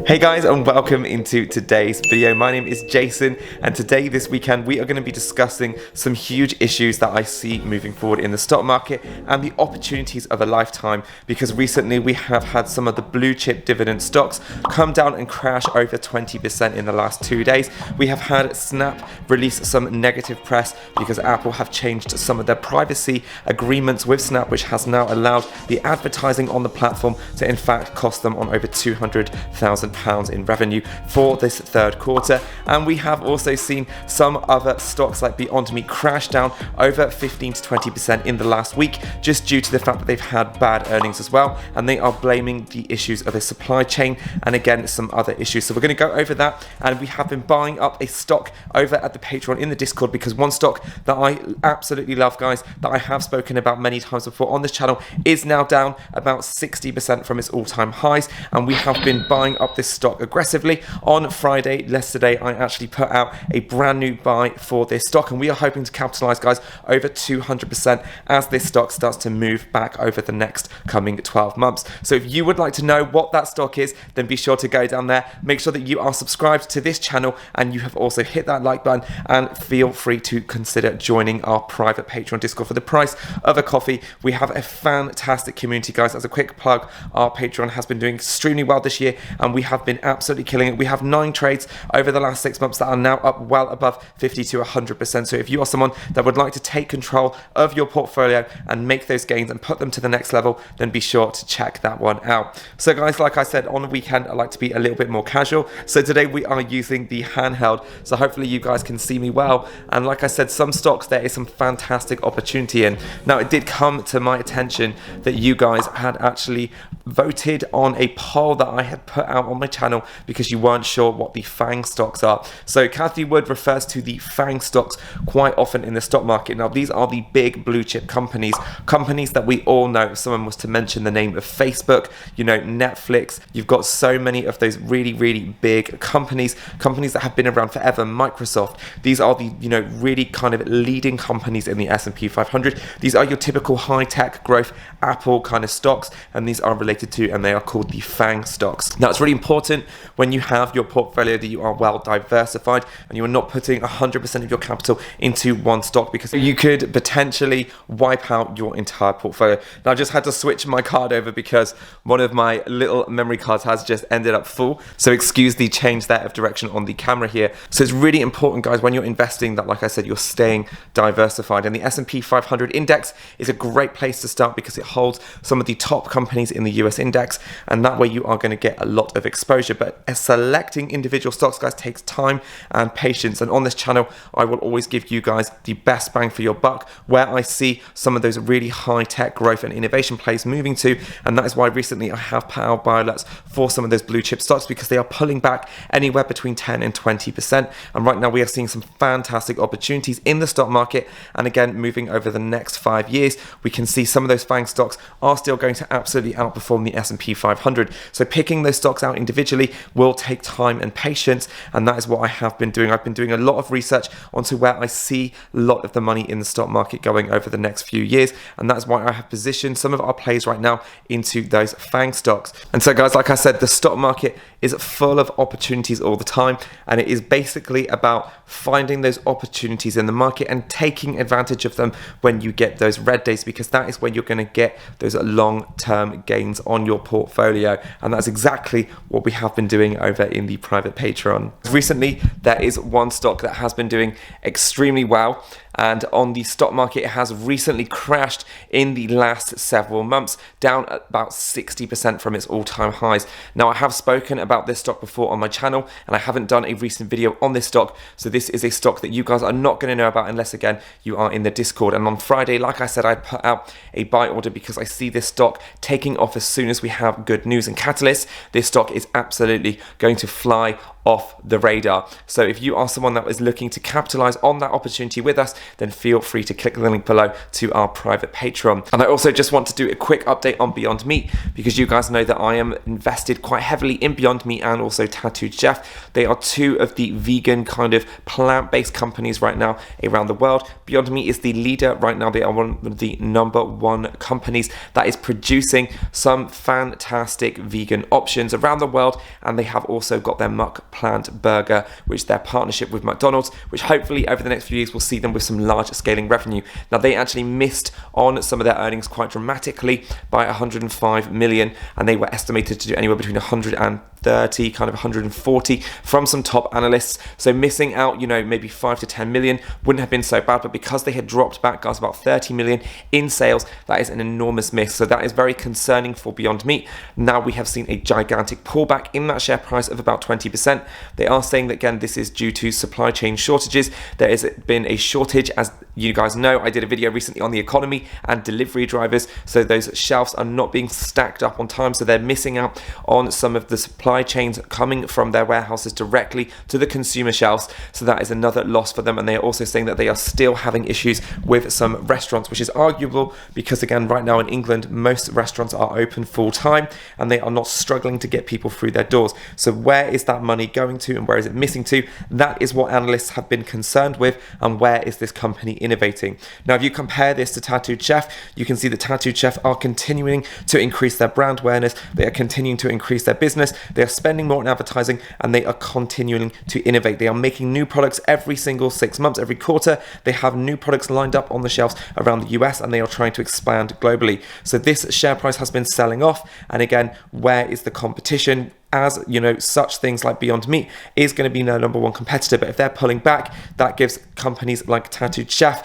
Hey guys, and welcome into today's video. My name is Jason, and today, this weekend, we are going to be discussing some huge issues that I see moving forward in the stock market and the opportunities of a lifetime, because recently we have had some of the blue chip dividend stocks come down and crash over 20% in the last 2 days. We have had Snap release some negative press because Apple have changed some of their privacy agreements with Snap, which has now allowed the advertising on the platform to in fact cost them on over £200,000 in revenue for this third quarter. And we have also seen some other stocks like Beyond Meat crash down over 15 to 20% in the last week, just due to the fact that they've had bad earnings as well, and they are blaming the issues of a supply chain and again some other issues. So we're going to go over that, and we have been buying up a stock over at the Patreon in the Discord, because one stock that I absolutely love, guys, that I have spoken about many times before on this channel, is now down about 60% from its all-time highs, and we have been buying up this stock aggressively. On Friday, yesterday, I actually put out a brand new buy for this stock, and we are hoping to capitalize, guys, over 200% as this stock starts to move back over the next coming 12 months. So if you would like to know what that stock is, then be sure to go down there, make sure that you are subscribed to this channel, and you have also hit that like button, and feel free to consider joining our private Patreon Discord for the price of a coffee. We have a fantastic community, guys. As a quick plug, our Patreon has been doing extremely well this year, and we have been absolutely killing it. We have 9 trades over the last 6 months that are now up well above 50 to 100%. So if you are someone that would like to take control of your portfolio and make those gains and put them to the next level, then be sure to check that one out. So guys, like I said, on the weekend I like to be a little bit more casual, so today we are using the handheld, so hopefully you guys can see me well. And like I said, some stocks there is some fantastic opportunity in. Now, it did come to my attention that you guys had actually voted on a poll that I had put out on my channel because you weren't sure what the FANG stocks are. So Kathy Wood refers to the FANG stocks quite often in the stock market. Now, these are the big blue chip companies that we all know. If someone was to mention the name of Facebook, you know, Netflix, you've got so many of those really, really big companies that have been around forever. Microsoft, these are the, you know, really kind of leading companies in the S&P 500. These are your typical high-tech growth Apple kind of stocks, and these are related to, and they are called the FANG stocks. Now, it's really important when you have your portfolio that you are well diversified and you are not putting 100% of your capital into one stock, because you could potentially wipe out your entire portfolio. Now, I just had to switch my card over because one of my little memory cards has just ended up full, so excuse the change there of direction on the camera here. So it's really important, guys, when you're investing, that, like I said, you're staying diversified, and the S&P 500 index is a great place to start because it holds some of the top companies in the US index, and that way you are going to get a lot of exposure. But selecting individual stocks, guys, takes time and patience, and on this channel I will always give you guys the best bang for your buck where I see some of those really high-tech growth and innovation plays moving to, and that is why recently I have put out buy alerts for some of those blue chip stocks, because they are pulling back anywhere between 10 and 20%, and right now we are seeing some fantastic opportunities in the stock market. And again, moving over the next 5 years, we can see some of those FANG stocks are still going to absolutely outperform the S&P 500. So picking those stocks out individually will take time and patience, and that is what I have been doing. I've been doing a lot of research onto where I see a lot of the money in the stock market going over the next few years, and that's why I have positioned some of our plays right now into those FANG stocks. And so, guys, like I said, the stock market is full of opportunities all the time, and it is basically about finding those opportunities in the market and taking advantage of them when you get those red days, because that is when you're going to get those long-term gains on your portfolio, and that's exactly what we have been doing over in the private Patreon. Recently, there is one stock that has been doing extremely well, and on the stock market, it has recently crashed in the last several months, down about 60% from its all-time highs. Now, I have spoken about this stock before on my channel, and I haven't done a recent video on this stock, so this is a stock that you guys are not going to know about unless, again, you are in the Discord. And on Friday, like I said, I put out a buy order because I see this stock taking off as soon as we have good news and catalysts. This stock is absolutely going to fly off the radar. So if you are someone that is looking to capitalize on that opportunity with us, then feel free to click the link below to our private Patreon. And I also just want to do a quick update on Beyond Meat, because you guys know that I am invested quite heavily in Beyond Meat and also Ttcf. They are two of the vegan kind of plant-based companies right now around the world. Beyond Meat is the leader right now. They are one of the #1 companies that is producing some fantastic vegan options around the world, and they have also got their Muck Plant Burger, which their partnership with McDonald's, which hopefully over the next few years will see them with some large scaling revenue. Now, they actually missed on some of their earnings quite dramatically by 105 million, and they were estimated to do anywhere between 130, kind of 140 from some top analysts. So missing out, maybe 5 to 10 million wouldn't have been so bad, but because they had dropped back, guys, about 30 million in sales, that is an enormous miss. So that is very concerning for Beyond Meat. Now we have seen a gigantic pullback in that share price of about 20%. They are saying that, again, this is due to supply chain shortages. There has been a shortage, as you guys know. I did a video recently on the economy and delivery drivers. So those shelves are not being stacked up on time. So they're missing out on some of the supply chains coming from their warehouses directly to the consumer shelves. So that is another loss for them. And they are also saying that they are still having issues with some restaurants, which is arguable because, again, right now in England, most restaurants are open full time and they are not struggling to get people through their doors. So where is that money going to and where is it missing to? That is what analysts have been concerned with, and where is this company innovating? Now, if you compare this to Ttcf, you can see that Ttcf are continuing to increase their brand awareness. They are continuing to increase their business. They are spending more on advertising, and they are continuing to innovate. They are making new products every single 6 months, every quarter. They have new products lined up on the shelves around the US, and they are trying to expand globally. So this share price has been selling off. And again, where is the competition? As such things like Beyond Meat is going to be their #1 competitor, but if they're pulling back, that gives companies like Ttcf,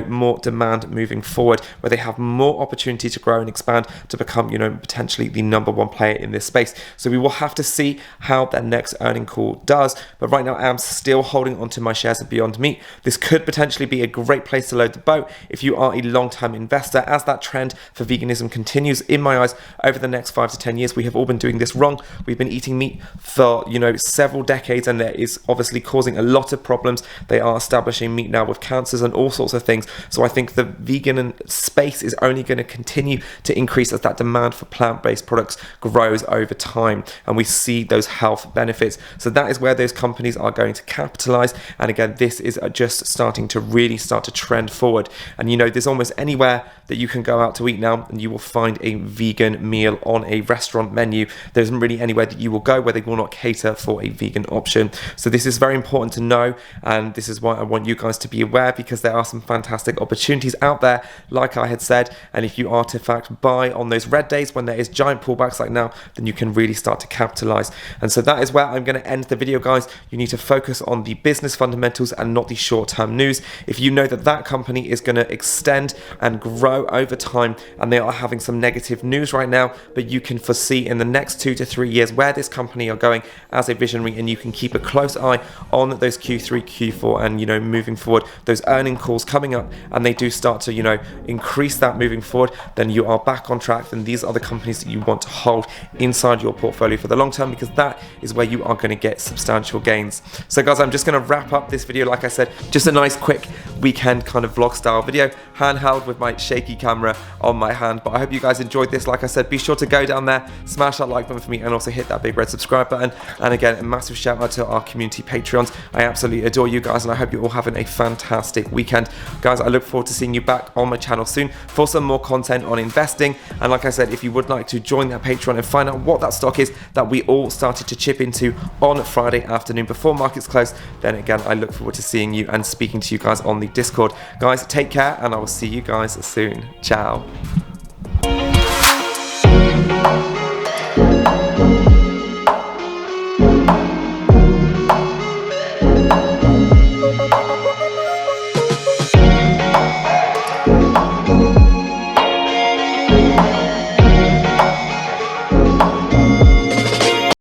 more demand moving forward, where they have more opportunity to grow and expand to become, potentially the #1 player in this space. So we will have to see how their next earning call does. But right now, I'm still holding onto my shares of Beyond Meat. This could potentially be a great place to load the boat if you are a long-term investor, as that trend for veganism continues. In my eyes, over the next 5 to 10 years, we have all been doing this wrong. We've been eating meat for several decades, and that is obviously causing a lot of problems. They are establishing meat now with cancers and all sorts of things. So I think the vegan space is only going to continue to increase as that demand for plant-based products grows over time, and we see those health benefits. So that is where those companies are going to capitalize. And again, this is just starting to really start to trend forward. And there's almost anywhere that you can go out to eat now and you will find a vegan meal on a restaurant menu. There isn't really anywhere that you will go where they will not cater for a vegan option. So this is very important to know, and this is why I want you guys to be aware, because there are some fantastic opportunities out there, like I had said. And if you are to, in fact, buy on those red days when there is giant pullbacks like now, then you can really start to capitalize. And so that is where I'm going to end the video, guys. You need to focus on the business fundamentals and not the short-term news. If you know that that company is going to extend and grow over time, and they are having some negative news right now, but you can foresee in the next 2 to 3 years where this company are going as a visionary, and you can keep a close eye on those Q3, Q4, and moving forward, those earning calls coming up, and they do start to increase that moving forward, then you are back on track. Then these are the companies that you want to hold inside your portfolio for the long term, because that is where you are going to get substantial gains. So guys, I'm just going to wrap up this video. Like I said, just a nice quick weekend kind of vlog style video, handheld with my shaky camera on my hand. But I hope you guys enjoyed this. Like I said, be sure to go down there, smash that like button for me, and also hit that big red subscribe button. And again, a massive shout out to our community Patreons. I absolutely adore you guys, and I hope you're all having a fantastic weekend. Guys, I look forward to seeing you back on my channel soon for some more content on investing. And like I said, if you would like to join that Patreon and find out what that stock is that we all started to chip into on Friday afternoon before markets close, then again, I look forward to seeing you and speaking to you guys on the Discord. Guys, take care, and I will see you guys soon. Ciao.